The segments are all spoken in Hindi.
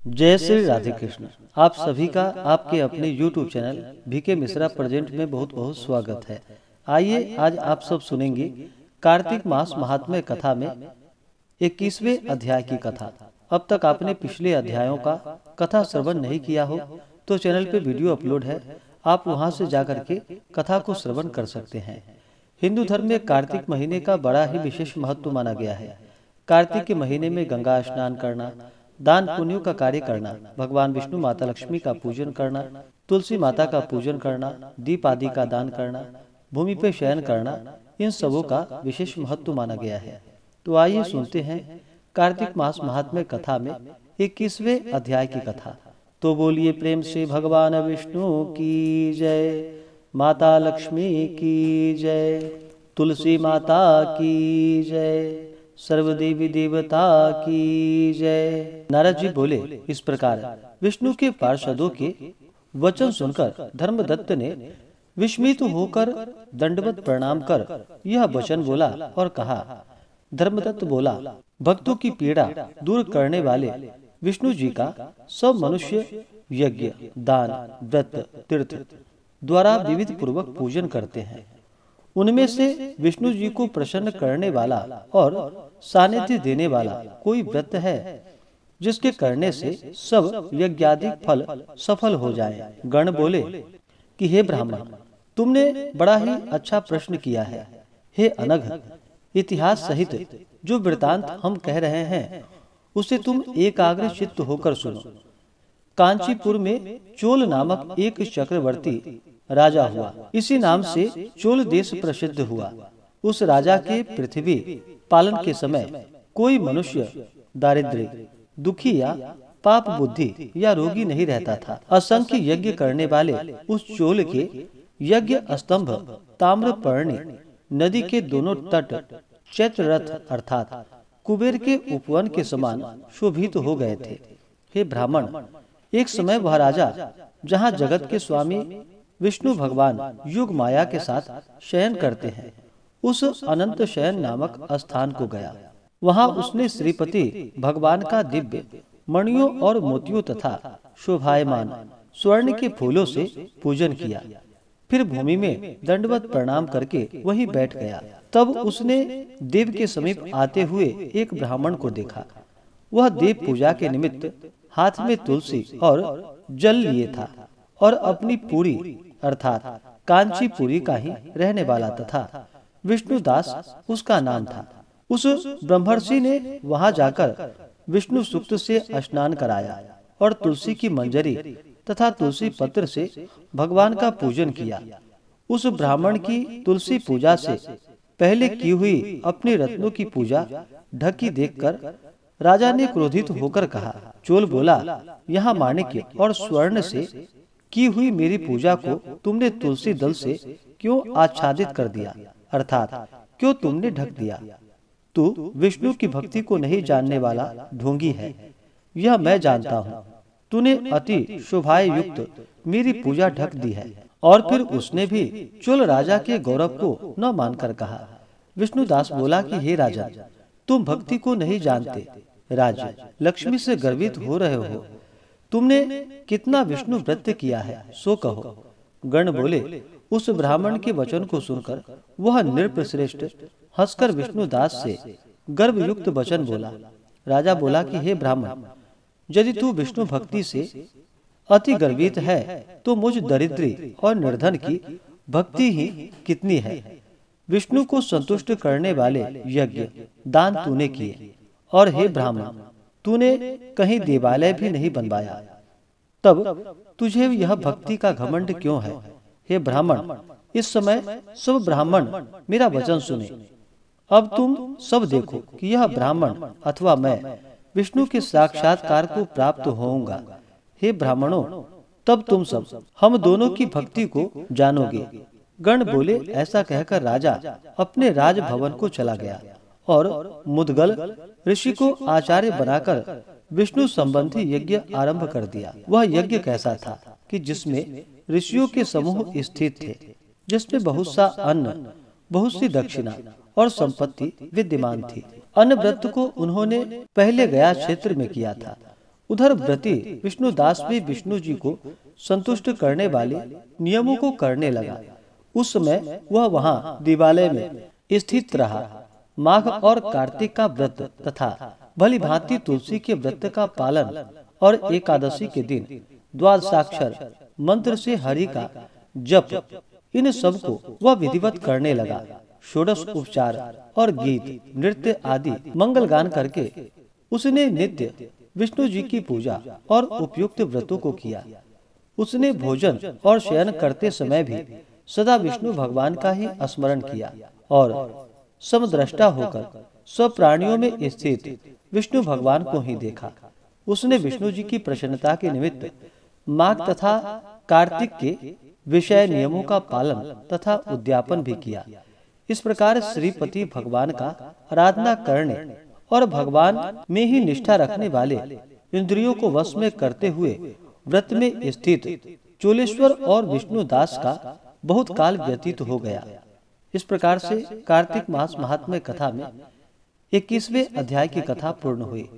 जय श्री राधे कृष्ण। आप सभी का आपके अपने YouTube channel VK Mishra present में बहुत बहुत स्वागत है। आइए आज आप सब सुनेंगे कार्तिक मास महात्म्य कथा में 21वें अध्याय की कथा। अब तक आपने पिछले अध्यायों का कथा श्रवण नहीं किया हो तो चैनल पे वीडियो अपलोड है, आप वहां से जाकर के कथा को श्रवण कर सकते हैं। हिंदू धर्म में कार्तिक महीने का बड़ा ही विशेष महत्व माना गया है। कार्तिक के महीने में गंगा स्नान करना, दान पुण्यों का कार्य करना, भगवान विष्णु माता लक्ष्मी का पूजन करना, तुलसी माता का पूजन करना, दीप आदि का दान करना, भूमि पर शयन करना, इन सबों का विशेष महत्व माना गया है। तो आइए सुनते हैं कार्तिक मास महात्म्य कथा में 21वें अध्याय की कथा। तो बोलिए प्रेम से भगवान विष्णु की जय, माता लक्ष्मी की जय, तुलसी माता की जय, सर्वदेवी देवता की जय। नारद जी बोले इस प्रकार विष्णु के पार्षदों के वचन सुनकर धर्मदत्त ने विस्मित होकर दंडवत प्रणाम कर यह वचन बोला और कहा। धर्मदत्त बोला, भक्तों की पीड़ा दूर करने वाले विष्णु जी का सब मनुष्य यज्ञ, दान, व्रत, तीर्थ द्वारा विविध पूर्वक पूजन करते हैं। उनमें से विष्णु जी को प्रसन्न करने वाला और सानिध्य देने वाला कोई व्रत है जिसके करने से सब यज्ञादि फल सफल हो जाए। गण बोले कि हे ब्राह्मण, तुमने बड़ा ही अच्छा प्रश्न किया है। हे अनघ, इतिहास सहित जो वृतांत हम कह रहे हैं उसे तुम एकाग्र चित्त होकर सुनो। कांचीपुर में चोल नामक एक चक्रवर्ती राजा हुआ। इसी नाम से चोल देश प्रसिद्ध हुआ। उस राजा के पृथ्वी पालन के समय कोई मनुष्य दारिद्र्य, दुखी या पाप बुद्धि या रोगी नहीं रहता था। असंख्य यज्ञ करने वाले उस चोल के यज्ञ स्तंभ ताम्रपर्णी नदी के दोनों तट चैत्र रथ अर्थात कुबेर के उपवन के समान शोभित हो गए थे। हे ब्राह्मण, एक समय वह राजा जहाँ जगत के स्वामी विष्णु भगवान युग माया के साथ शयन करते हैं, उस अनंत शयन नामक स्थान को गया। वहां उसने श्रीपति भगवान का दिव्य मणियों और मोतियों तथा शोभायमान स्वर्ण के फूलों से पूजन किया। फिर भूमि में दंडवत प्रणाम करके वहीं बैठ गया। तब उसने देव के समीप आते हुए एक ब्राह्मण को देखा। वह देव पूजा के निमित्त हाथ में तुलसी और जल लिए था और अपनी पूरी अर्थात कांचीपुरी का ही रहने वाला तथा विष्णुदास उसका नाम था। उस ब्रह्मर्षि ने वहां जाकर विष्णु सूक्त से स्नान कराया और तुलसी की मंजरी तथा तुलसी पत्र से भगवान का पूजन किया। उस ब्राह्मण की तुलसी पूजा से पहले की हुई अपनी रत्नों की पूजा ढकी देखकर राजा ने क्रोधित होकर कहा। चोल बोला, यहाँ माणिक्य और स्वर्ण से की हुई मेरी पूजा को तुमने तुलसी दल से क्यों आच्छादित कर दिया, अर्थात क्यों तुमने ढक दिया? तू विष्णु की भक्ति को नहीं जानने वाला ढोंगी है, यह मैं जानता हूँ। तूने अति शोभाय युक्त मेरी पूजा ढक दी है। और फिर उसने भी चोल राजा के गौरव को न मानकर कहा। विष्णुदास बोला कि हे राजा, तुम भक्ति को नहीं जानते, राज लक्ष्मी से गर्वित हो रहे हो। तुमने कितना विष्णु व्रत किया है सो कहो। गण बोले, उस ब्राह्मण के वचन को सुनकर वह नृपश्रेष्ठ हंसकर विष्णुदास से गर्वयुक्त वचन बोला। राजा बोला कि हे ब्राह्मण, यदि तू विष्णु भक्ति से अति गर्वित है तो मुझ दरिद्री और निर्धन की भक्ति ही कितनी है। विष्णु को संतुष्ट करने वाले यज्ञ दान तूने किए, और हे ब्राह्मण, तूने कहीं देवालय भी नहीं बनवाया, तब तुझे यह भक्ति का घमंड क्यों है? हे ब्राह्मण, इस समय सब ब्राह्मण मेरा वचन सुने। अब तुम सब देखो कि यह ब्राह्मण अथवा मैं विष्णु के साक्षात्कार को प्राप्त होऊंगा। हे ब्राह्मणों, तब तुम सब हम दोनों की भक्ति को जानोगे। गण बोले। ऐसा कहकर राजा अपने राजभवन को चला गया और मुदगल ऋषि को आचार्य बनाकर विष्णु संबंधी यज्ञ आरंभ कर दिया। वह यज्ञ कैसा था कि जिसमें ऋषियों के समूह स्थित थे, जिसमें बहुत सा अन्न, बहुत सी दक्षिणा और संपत्ति विद्यमान थी। अन्न व्रत को उन्होंने पहले गया क्षेत्र में किया था। उधर व्रती विष्णुदास भी विष्णु जी को संतुष्ट करने वाले नियमों को करने लगा। उस समय वह वहां दिवालय में स्थित रहा। माघ और कार्तिक का व्रत तथा भली भांति तुलसी के व्रत का पालन और एकादशी के दिन द्वादशाक्षर मंत्र से हरि का जप, इन सब को वह विधिवत करने लगा। षोडश उपचार और गीत नृत्य आदि मंगल गान करके उसने नित्य विष्णु जी की पूजा और उपयुक्त व्रतों को किया। उसने भोजन और शयन करते समय भी सदा विष्णु भगवान का ही स्मरण किया और समद्रष्टा होकर सब प्राणियों में स्थित विष्णु भगवान को ही देखा। उसने विष्णु जी की प्रसन्नता के निमित्त माघ तथा कार्तिक के विषय नियमों का पालन तथा उद्यापन भी किया। इस प्रकार श्रीपति भगवान का आराधना करने और भगवान में ही निष्ठा रखने वाले, इंद्रियों को वश में करते हुए व्रत में स्थित चोलेश्वर और विष्णुदास का बहुत काल व्यतीत हो गया। इस प्रकार से कार्तिक मास महात्म्य कथा में 21वें अध्याय की कथा पूर्ण हुई।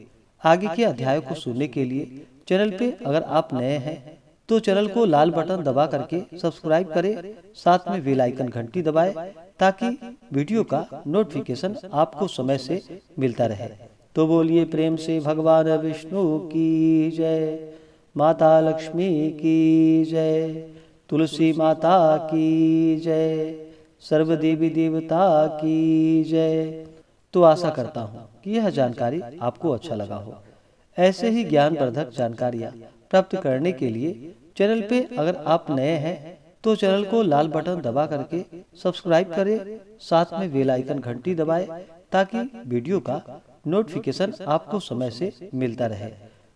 आगे के अध्यायों को सुनने के लिए चैनल पे अगर आप नए हैं तो चैनल को लाल बटन दबा करके सब्सक्राइब करें, साथ में बेल आइकन घंटी दबाएं ताकि वीडियो का नोटिफिकेशन आपको समय से मिलता रहे। तो बोलिए प्रेम से भगवान विष्णु की जय, माता लक्ष्मी की जय, तुलसी माता की जय, सर्व देवी देवता की जय। तो आशा करता हूँ कि यह जानकारी आपको अच्छा लगा हो। ऐसे ही ज्ञानवर्धक जानकारियाँ प्राप्त करने के लिए चैनल पे अगर आप नए हैं तो चैनल को लाल बटन दबा करके सब्सक्राइब करें, साथ में बेल आइकन घंटी दबाएं ताकि वीडियो का नोटिफिकेशन आपको समय से मिलता रहे।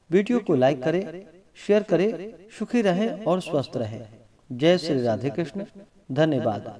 वीडियो को लाइक करें, शेयर करें। सुखी रहें और स्वस्थ रहें। जय श्री राधे कृष्ण। धन्यवाद।